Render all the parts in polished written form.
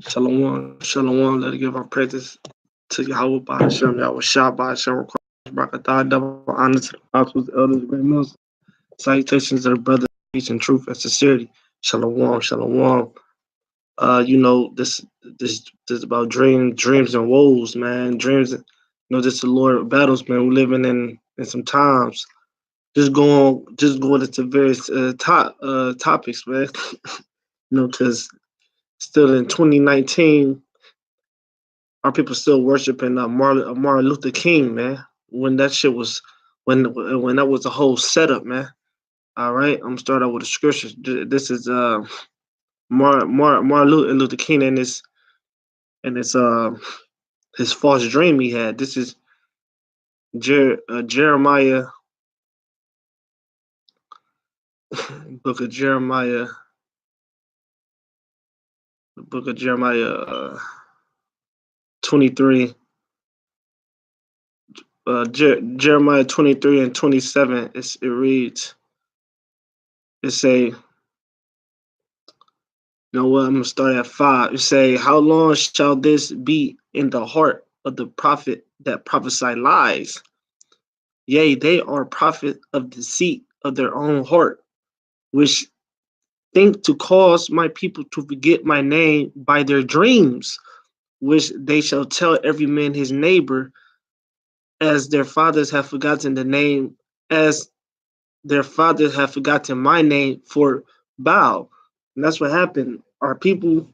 Shalom, shalom. Let us give our praises to Yahweh by Hashem, Yahweh Shah by Hashem, Barakatah, double honor to the apostles, elders, great ministers. Salutations to the brothers, peace and truth and sincerity. Shalom, shalom. This is about dreams and woes, man. Dreams, this is the Lord of battles, man. We're living in some times. Just going into various topics, man. Because still in 2019, our people still worshiping Martin Luther King, man. When that shit was, when that was a whole setup, man. All right, I'm gonna start out with the scriptures. This is Martin Luther King and his false dream he had. This is Jeremiah, book of Jeremiah, the book of Jeremiah 23. Jeremiah 23 and 27. It reads. It say. You know what? I'm gonna start at 5. It say, "How long shall this be in the heart of the prophet that prophesy lies? Yea, they are prophet of deceit of their own heart, which think to cause my people to forget my name by their dreams, which they shall tell every man his neighbor, as their fathers have forgotten the name, as their fathers have forgotten my name for Baal." And that's what happened. Our people,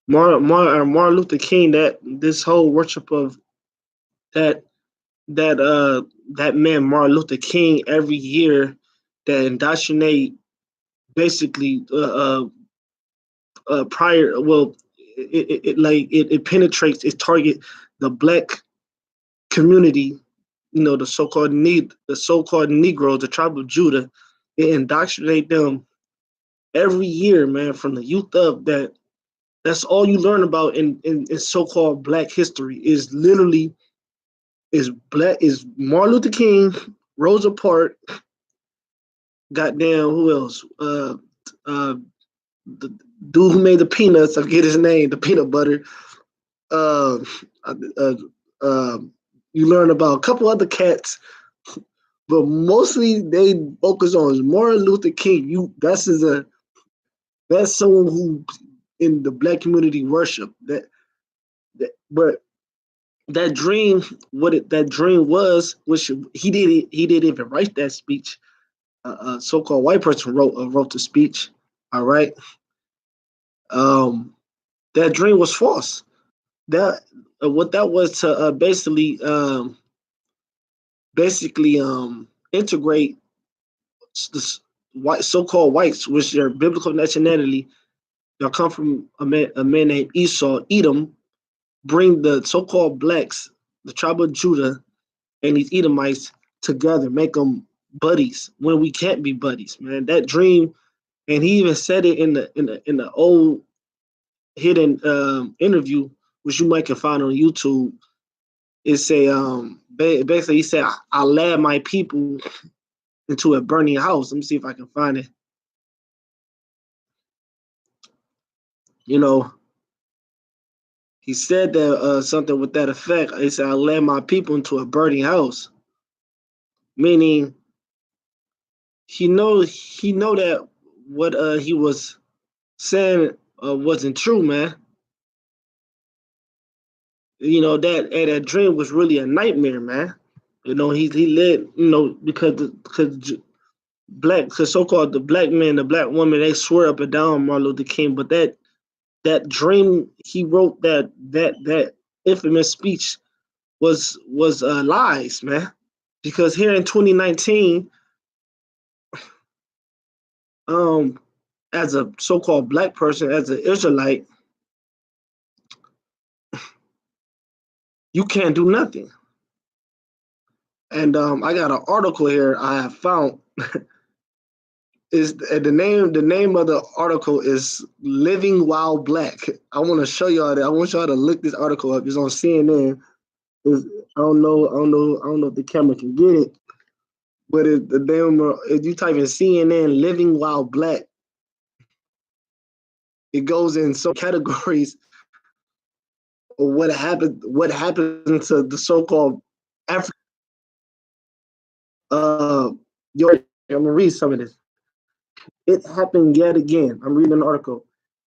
Martin Luther King, that this whole worship of that that man Martin Luther King every year, that indoctrinate basically prior, well, it penetrates, it target the black community, the so-called Negroes, the tribe of Judah. It indoctrinate them every year, man, from the youth up. That's all you learn about in so-called black history is literally is Martin Luther King, Rosa Parks, goddamn, who else? The dude who made the peanuts, I forget his name, the peanut butter. Uh, uh, uh, you learn about a couple other cats, but mostly they focus on Martin Luther King. That's someone who in the black community worship but that dream, that dream was, which he didn't even write that speech. A so-called white person wrote the speech. All right. That dream was false. That what that was to basically integrate the white so-called whites, which their biblical nationality. They'll come from a man named Esau, Edom, bring the so-called blacks, the tribe of Judah, and these Edomites together, make them buddies when we can't be buddies, man. That dream, and he even said it in the old hidden interview, which you might can find on YouTube. It say basically he said, "I led my people into a burning house." Let me see if I can find it. He said that something with that effect. He said, "I led my people into a burning house," meaning he know that what he was saying wasn't true, man. That dream was really a nightmare, man. He led, because so-called the black man, the black woman, they swear up and down Martin Luther King, but that dream he wrote, that infamous speech was lies, man. Because here in 2019, as a so-called black person, as an Israelite, you can't do nothing. And I got an article here I have found. Is the name of the article is "Living While Black." I want to show y'all that. I want y'all to look this article up. It's on CNN. I don't know if the camera can get it, but if you type in CNN "Living While Black," it goes in some categories what happened to the so-called African. Yo, I'm gonna read some of this. It happened yet again. I'm reading an article.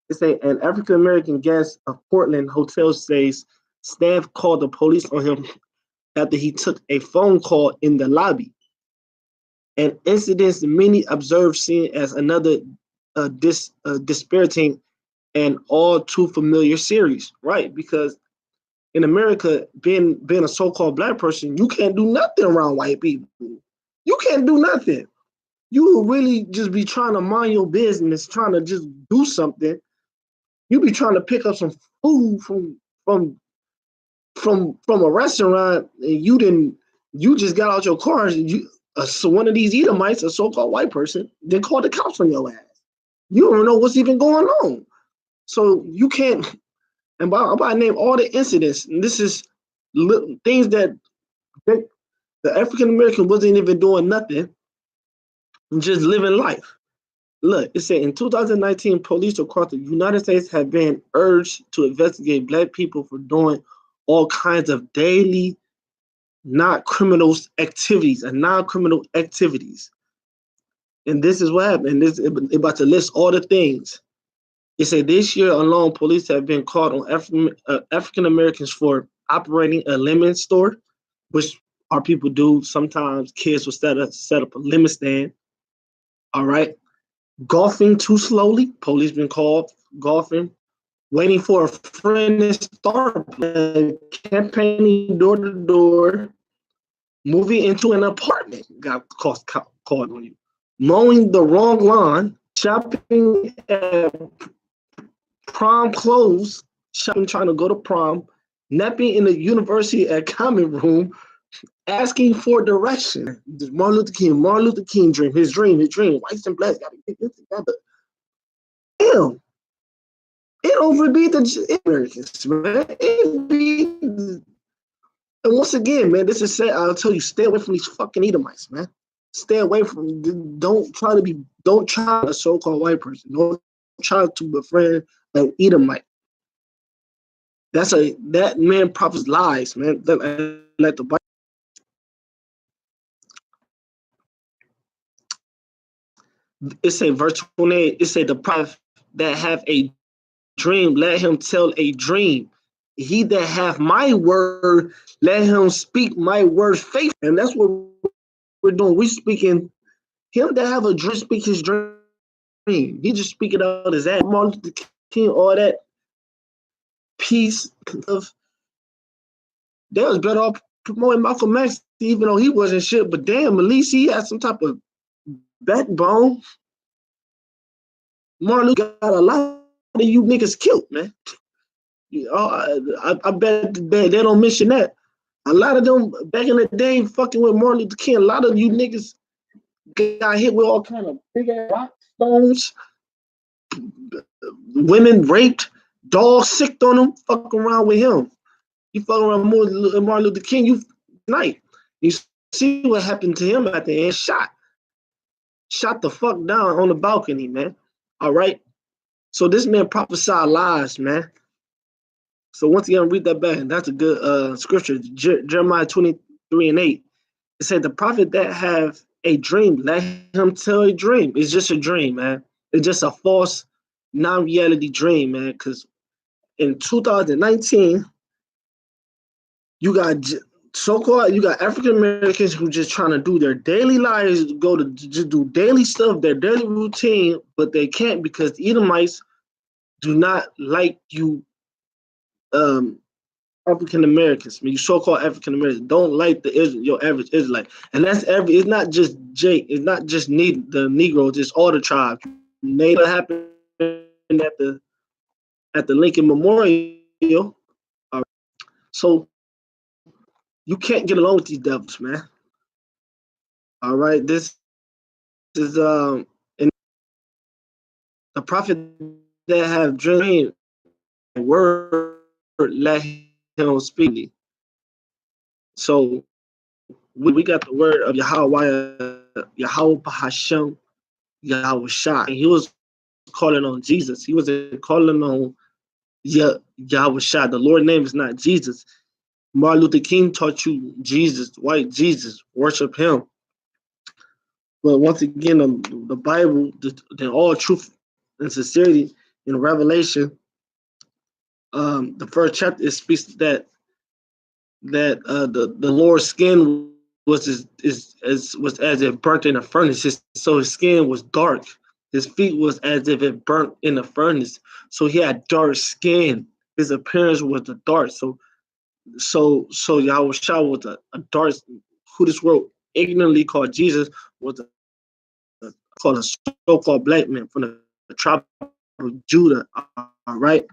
It say an African American guest of Portland hotel says staff called the police on him after he took a phone call in the lobby. An incident many observed seen as another dispiriting and all too familiar series, right? Because in America, being a so-called black person, you can't do nothing around white people. You can't do nothing. You will really just be trying to mind your business, trying to just do something. You be trying to pick up some food from from a restaurant, and you just got out your car, and so one of these Edomites, a so-called white person, then called the cops on your ass. You don't know what's even going on. So you can't. And by name all the incidents, and this is things that the African American wasn't even doing nothing, just living life. Look, it said in 2019, police across the United States have been urged to investigate black people for doing all kinds of daily, not criminal activities and non-criminal activities. And this is what happened. This it about to list all the things. It said this year alone, police have been called on African Americans for operating a lemon store, which our people do. Sometimes kids will set up a lemon stand. All right. Golfing too slowly. Police been called golfing. Waiting for a friend to start campaigning door to door. Moving into an apartment got called on you. Mowing the wrong lawn. Shopping at prom clothes. Shopping trying to go to prom. Napping in the university at common room. Asking for direction. Martin Luther King dream. His dream. Whites and blacks got to get this together. Damn. It overbeat the Americans, man. It beat, and once again, man, this is sad. I'll tell you, stay away from these fucking Edomites, man. Stay away from. Don't try to a so-called white person. Don't try to befriend an Edomite. That man prophets lies, man. Let the Bible. It say verse 28. It say the prophet that have a dream, let him tell a dream. He that hath my word, let him speak my word faith. And that's what we're doing. We're speaking, him that have a dream, speak his dream. He just speaking out his ass. Martin Luther King, all that peace of, they was better off promoting Malcolm X, even though he wasn't shit, but damn, at least he had some type of backbone. Martin Luther got a lot of you niggas killed, man. I bet they don't mention that. A lot of them back in the day, fucking with Martin Luther King, a lot of you niggas got hit with all kind of big ass rock stones, women raped, dogs sicked on them, fucking around with him. You fucking around with Martin Luther King, you night. You see what happened to him at the end, shot the fuck down on the balcony, man. All right. So this man prophesied lies, man. So once again, read that back. That's a good scripture. Jeremiah 23:8. It said the prophet that have a dream, let him tell a dream. It's just a dream, man. It's just a false, non-reality dream, man. Because in 2019, you got so-called, you got African Americans who just trying to do their daily lives, go to just do daily stuff, their daily routine, but they can't because the Edomites do not like you African Americans, I mean, you so-called African Americans don't like your average Israelite, and that's it's not just Jake, it's not just the Negroes, it's all the tribes. Native happened at the Lincoln Memorial. So you can't get along with these devils, man. All right, this is and the prophet that have dreamed word let him speak. So we got the word of Yahweh Hashem, Yahweh Shah. And he was calling on Jesus. He wasn't calling on Yahweh Shai. The Lord's name is not Jesus. Martin Luther King taught you Jesus, white Jesus, worship him. But once again, the Bible, the all truth and sincerity in Revelation, the first chapter, it speaks that the Lord's skin was as if burnt in a furnace. So his skin was dark. His feet was as if it burnt in a furnace. So he had dark skin. His appearance was the dark. So Yahweh Shah was a dark, who this world ignorantly called Jesus, was called a so-called black man from the tribe of Judah. All right.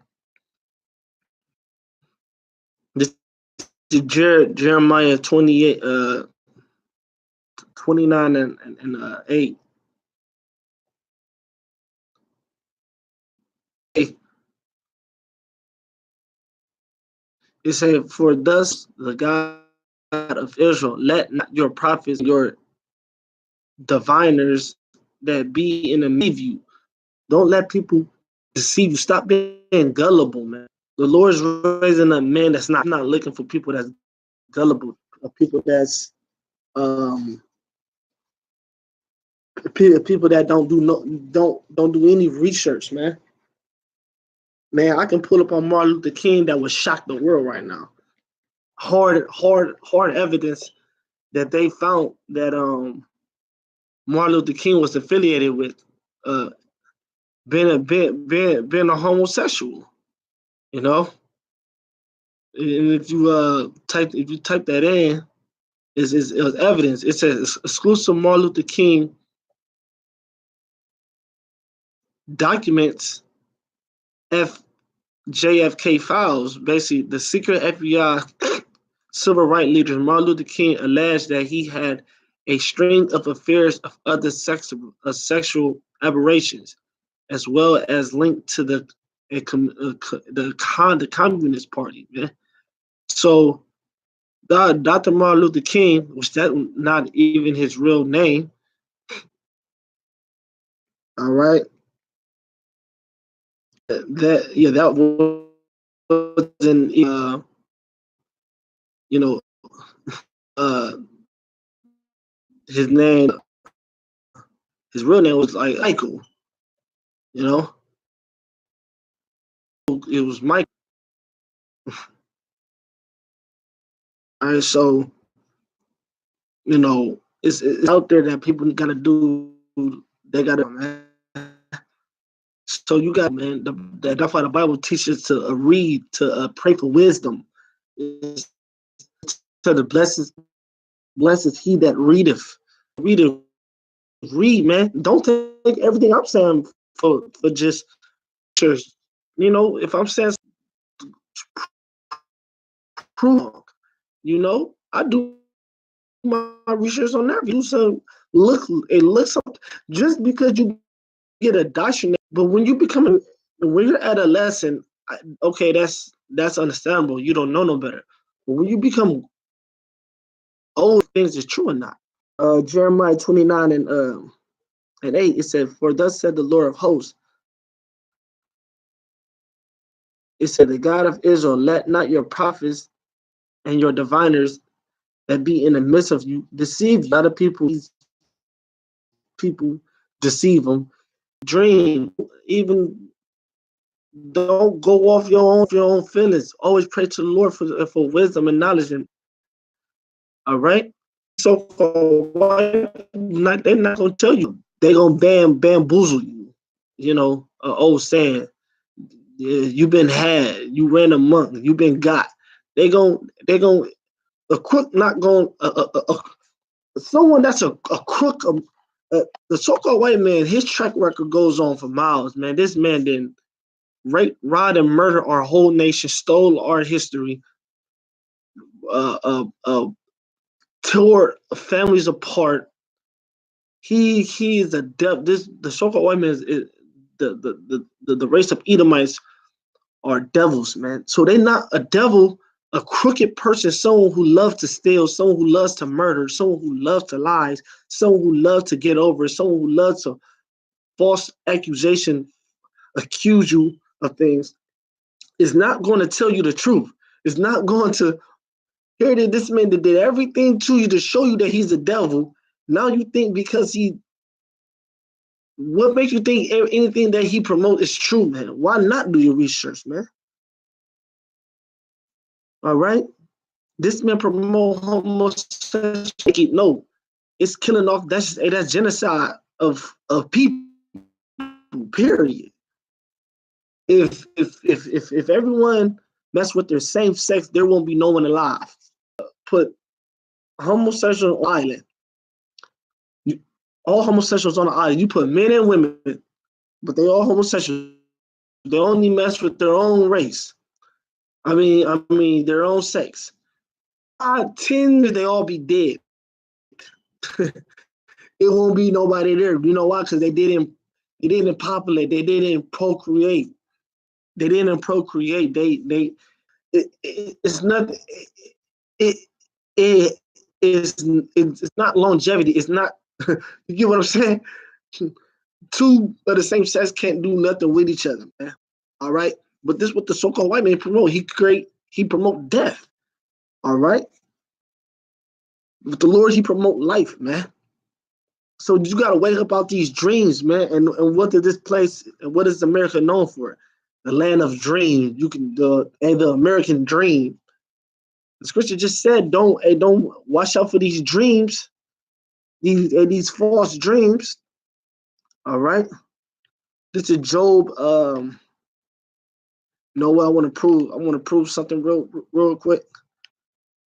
This is Jeremiah 28, 29 and 8. It said, "For thus the God of Israel, let not your prophets, your diviners that be in the midst of you, don't let people deceive you. Stop being gullible, man. The Lord's raising up men that's not looking for people that's gullible, people that's people that don't do any research, man. Man, I can pull up on Martin Luther King that would shock the world right now. Hard evidence that they found that Martin Luther King was affiliated with uh being a homosexual, you know. And if you type that in, it was evidence. It says exclusive Martin Luther King documents JFK files. Basically, the secret FBI civil rights leader Martin Luther King alleged that he had a string of affairs of other sexual aberrations, as well as linked to the Communist Party. Man. So Dr. Martin Luther King, which that not even his real name, all right, that wasn't you know uh his name. His real name was like Michael, you know. It was Mike. All right, so it's out there that people gotta do. They gotta, man. So you got, man. That's why the Bible teaches to read, to pray for wisdom. It's to the blessed he that readeth. Readeth, read, man. Don't take everything I'm saying for just church. If I'm saying prove, I do my research on that. Do some look something. Just because you get a doctrine, but when you're adolescent, okay, that's understandable. You don't know no better. But when you become old, things is true or not. Jeremiah 29 and 8, it said, "For thus said the Lord of hosts, it said, the God of Israel, let not your prophets and your diviners that be in the midst of you deceive you." A lot of people deceive them. Dream, even don't go off your own feelings. Always pray to the Lord for wisdom and knowledge. And all right, so they're not gonna tell you. They're gonna bamboozle you. Old saying. Yeah, you been had. You ran amok. You been got. They gon' a crook not going someone that's a crook. The so-called white man, his track record goes on for miles, man. This man didn't rape, rob, and murder our whole nation, stole our history, uh, uh, uh, tore families apart. He is a devil. The so-called white man is the race of Edomites are devils, man. So they're not a devil, a crooked person, someone who loves to steal, someone who loves to murder, someone who loves to lie, someone who loves to get over, someone who loves to false accusation, accuse you of things. is not going to tell you the truth. It's not going to here it is, this man that did everything to you to show you that he's the devil. Now you think because what makes you think anything that he promotes is true, man? Why not do your research, man? All right? This man promote homosexuality. No, it's killing off. That's genocide of people. Period. If everyone mess with their same sex, there won't be no one alive. Put homosexual on an island. All homosexuals on the island. You put men and women, but they all homosexuals. They only mess with their own race. I mean their own sex. 10 they all be dead. It won't be nobody there. You know why? Because they didn't populate. They didn't procreate. They didn't procreate. It's not it's not longevity. It's not you get what I'm saying? Two of the same sex can't do nothing with each other, man. All right. But this is what the so-called white man promote. He promote death. All right. With the Lord, he promote life, man. So you gotta wake up out these dreams, man. And what is this place and what is America known for? The land of dreams. You can the American dream. The scripture just said, don't watch out for these dreams, these false dreams. All right. This is Job. You know what I want to prove? I want to prove something real quick.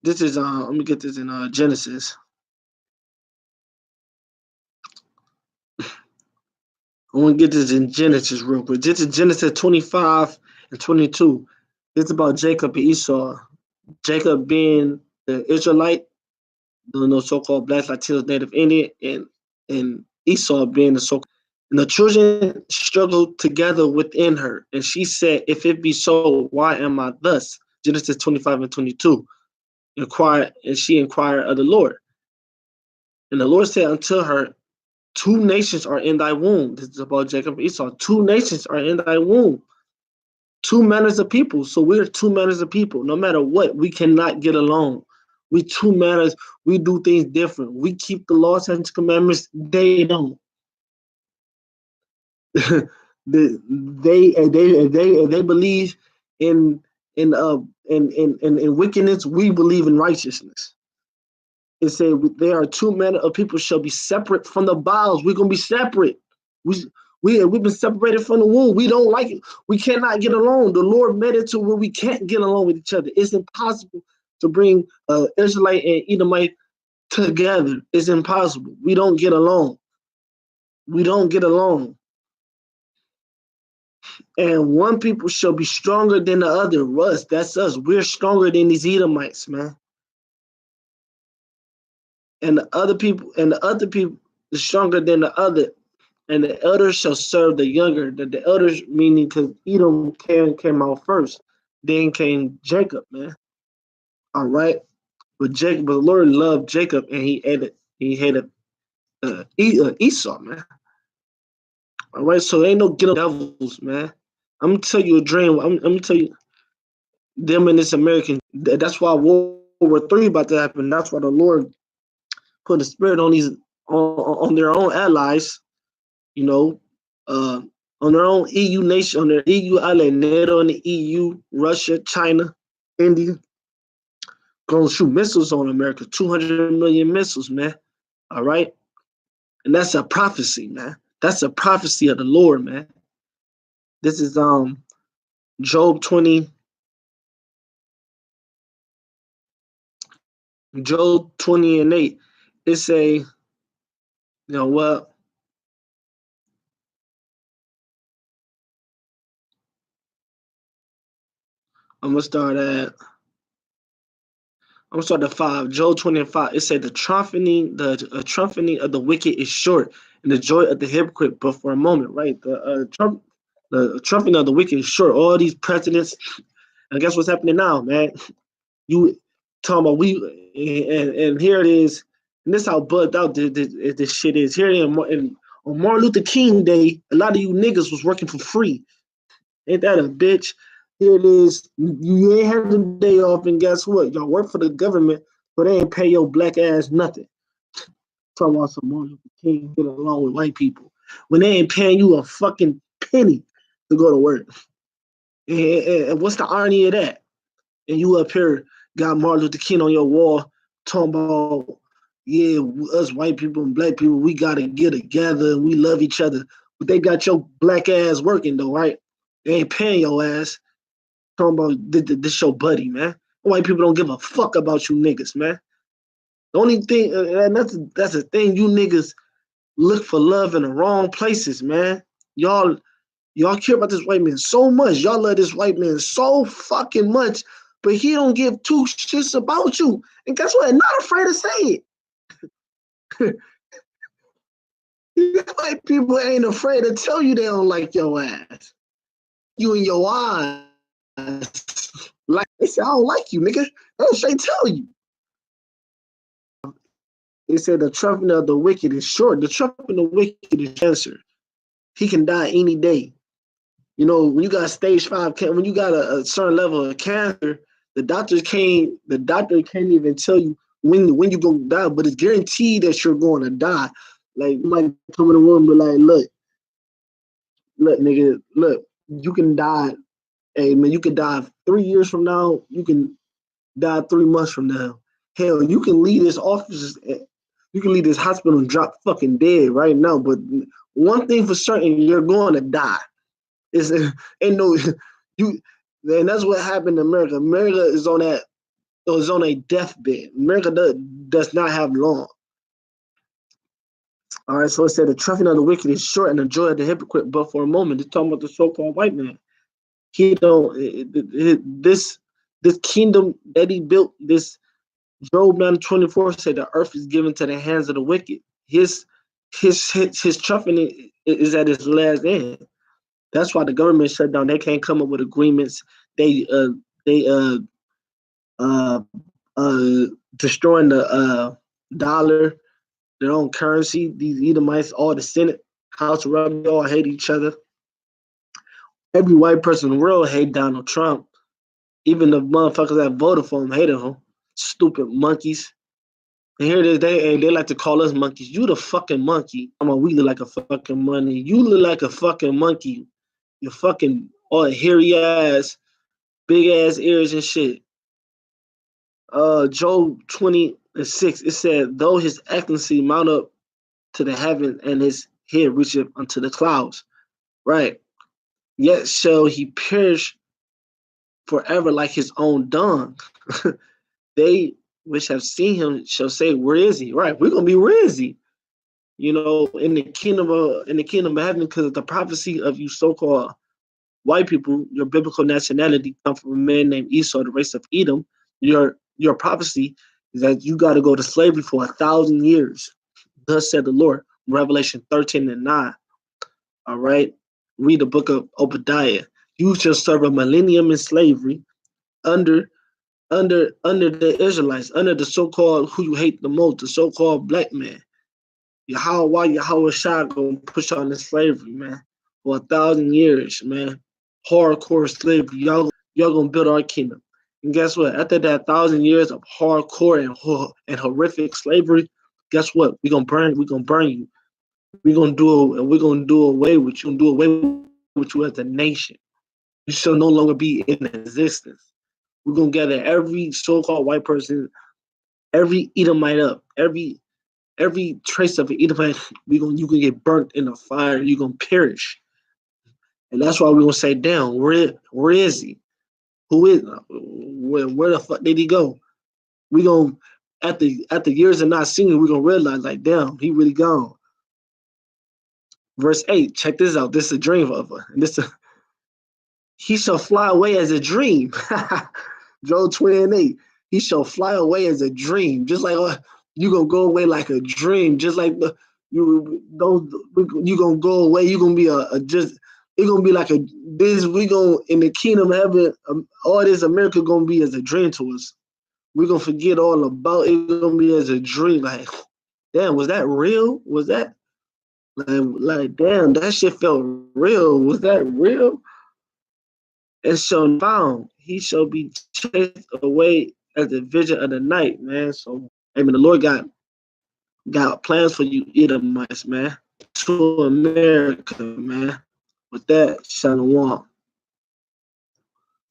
This is let me get this in Genesis. I want to get this in Genesis real quick. This is Genesis 25 and 22. It's about Jacob and Esau. Jacob being the Israelite, the so-called Black Latino Native Indian, and Esau being the so-called. And the children struggled together within her. And she said, if it be so, why am I thus? Genesis 25 and 22. She inquired of the Lord. And the Lord said unto her, 2 nations are in thy womb. This is about Jacob and Esau. 2 nations are in thy womb. 2 manners of people. So we're 2 manners of people. No matter what, we cannot get along. We 2 manners. We do things different. We keep the laws and commandments. They don't. they believe in wickedness. We believe in righteousness. It said there are 2 manner of people shall be separate from the bowels. We're gonna be separate. We've been separated from the womb. We don't like it. We cannot get along. The Lord made it to where we can't get along with each other. It's impossible to bring Israelite and Edomite together. It's impossible. We don't get along. We don't get along. And one people shall be stronger than the other. Us, that's us. We're stronger than these Edomites, man. And the other people is stronger than the other. And the elders shall serve the younger. The elders meaning because Edom came out first. Then came Jacob, man. All right. But the Lord loved Jacob and he hated Esau, man. All right. So ain't no get devils, man. I'm gonna tell you a dream. I'm gonna tell you them in this American. That's why World War III about to happen. That's why the Lord put a spirit on these on their own allies, you know, on their own EU nation, on their EU ally, NATO and the EU, Russia, China, India, gonna shoot missiles on America, 200 million missiles, man. All right, and that's a prophecy, man. That's a prophecy of the Lord, man. This is Job 20. Job 20 and 8. It's you know what? I'm gonna start at 5. Job 20 and 5. It said the trumpeting of the wicked is short, and the joy of the hypocrite but for a moment, right? The trumpeting of the wicked is short. All these presidents, and guess what's happening now, man? You talking about and here it is, and this how bugged out this shit is. Here on Martin Luther King Day, a lot of you niggas was working for free. Ain't that a bitch? Here it is. You ain't had the day off, and guess what? Y'all work for the government, but they ain't pay your black ass nothing. Talking about some Martin Luther King get along with white people when they ain't paying you a fucking penny to go to work. And what's the irony of that? And you up here got Martin Luther King on your wall talking about, yeah, us white people and black people, we gotta get together and we love each other. But they got your black ass working though, right? They ain't paying your ass. Talking about this your buddy, man. White people don't give a fuck about you niggas, man. The only thing, and that's the thing, you niggas look for love in the wrong places, man. Y'all care about this white man so much. Y'all love this white man so fucking much, but he don't give two shits about you. And guess what? Not afraid to say it. White people ain't afraid to tell you they don't like your ass. You in your eyes. Like they say, I don't like you, nigga. They'll straight tell you. They said the trumping of the wicked is short. The trumping of the wicked is cancer. He can die any day. You know, when you got stage 5, when you got a certain level of cancer, the doctor can't even tell you when you're gonna die, but it's guaranteed that you're going to die. Like you might come in the room and be like, look, nigga, look, you can die. Hey man, you can die 3 years from now. You can die 3 months from now. Hell, you can leave this office. You can leave this hospital and drop fucking dead right now. But one thing for certain, you're going to die. It's ain't no you, and that's what happened in America. America is on a deathbed. America does not have long. All right, so it said the traffic of the wicked is short and the joy of the hypocrite, but for a moment, it's talking about the so-called white man. He don't this kingdom that he built. This Job 9:24 said the earth is given to the hands of the wicked. His traffic is at its last end. That's why the government shut down. They can't come up with agreements. They uh uh destroying the dollar, their own currency. These Edomites, all the Senate, House of Rep, all hate each other. Every white person in the world hate Donald Trump. Even the motherfuckers that voted for him hated him. Stupid monkeys. And here it is, they like to call us monkeys. You the fucking monkey. I'm we look like a fucking money. You look like a fucking monkey. You fucking all hairy ass, big ass ears and shit. Job 20:6, it said, though his excellency mount up to the heaven and his head reacheth unto the clouds. Right. Yet shall he perish forever like his own dung. They which have seen him shall say, where is he? Right. We're gonna be where is he? You know, in the kingdom of heaven, because of the prophecy of you so-called white people, your biblical nationality come from a man named Esau, the race of Edom. Your prophecy is that you got to go to slavery for 1,000 years. Thus said the Lord, Revelation 13:9. All right, read the book of Obadiah. You shall serve a millennium in slavery under the Israelites, under the so-called who you hate the most, the so-called black man. Yahweh Shah gonna push on this slavery, man, for 1,000 years, man. Hardcore slavery. Y'all gonna build our kingdom. And guess what? After that 1,000 years of hardcore and horrific slavery, guess what? We're gonna burn you. We're gonna do away with you and do away with you as a nation. You shall no longer be in existence. We're gonna gather every so-called white person, every Edomite up, every trace of an Edomite, you can get burnt in the fire, you're gonna perish. And that's why we're gonna say, damn, where is he? Who is where the fuck did he go? We gonna after years of not seeing him, we're gonna realize like, damn, he really gone. Verse 8, check this out. This is a dream of her. And he shall fly away as a dream. Job 20:8. He shall fly away as a dream. Just like you gonna go away like a dream. Just like you gonna go away. You gonna be it's gonna be like we gonna in the kingdom of heaven. All this America gonna be as a dream to us. We're gonna forget all about it. It's gonna be as a dream. Like, damn, was that real? Was that like damn, that shit felt real. Was that real? and shall be found. He shall be chased away as the vision of the night, man. So, I mean, the Lord got plans for you, Edomites, man. To America, man. With that, Shalom.